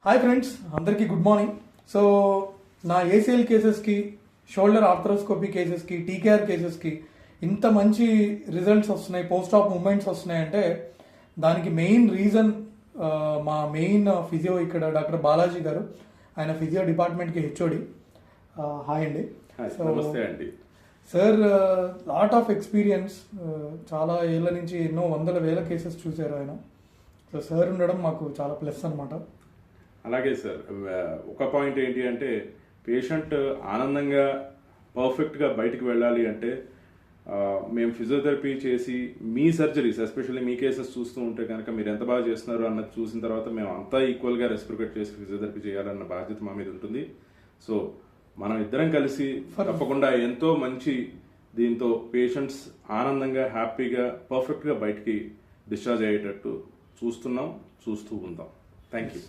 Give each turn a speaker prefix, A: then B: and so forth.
A: Hi friends, అందరికీ good morning. So నా ACL కేసెస్కి, shoulder arthroscopy కేసెస్కి, TKR కేసెస్కి ఇంత మంచి రిజల్ట్స్ వస్తున్నాయి, పోస్ట్ ఆప్ మూమెంట్స్ వస్తున్నాయంటే దానికి మెయిన్ రీజన్ మా మెయిన్ ఫిజియో ఇక్కడ డాక్టర్ బాలాజీ గారు. ఆయన ఫిజియో డిపార్ట్మెంట్కి హెచ్ఓడి. హాయ్ అండి.
B: నమస్తే అండి.
A: సార్ లాట్ ఆఫ్ ఎక్స్పీరియన్స్, చాలా ఏళ్ళ నుంచి ఎన్నో వందల వేల కేసెస్ చూశారు ఆయన. సో సార్ ఉండడం మాకు చాలా ప్లస్ అనమాట.
B: అలాగే సార్, ఒక పాయింట్ ఏంటి అంటే పేషెంట్ ఆనందంగా పర్ఫెక్ట్గా బయటికి వెళ్ళాలి అంటే మేము ఫిజియోథెరపీ చేసి మీ సర్జరీస్, ఎస్పెషల్లీ మీ కేసెస్ చూస్తూ ఉంటే కనుక మీరు ఎంత బాగా చేస్తున్నారు అన్నది చూసిన తర్వాత మేము అంతా ఈక్వల్గా రెస్పిరేట్ చేసి ఫిజియోథెరపీ చేయాలన్న బాధ్యత మా మీద ఉంటుంది. సో మనం ఇద్దరం కలిసి తప్పకుండా ఎంతో మంచి దీంతో పేషెంట్స్ ఆనందంగా, హ్యాపీగా, పర్ఫెక్ట్గా బయటికి డిశ్చార్జ్ అయ్యేటట్టు చూస్తూ ఉందాం. Thank you.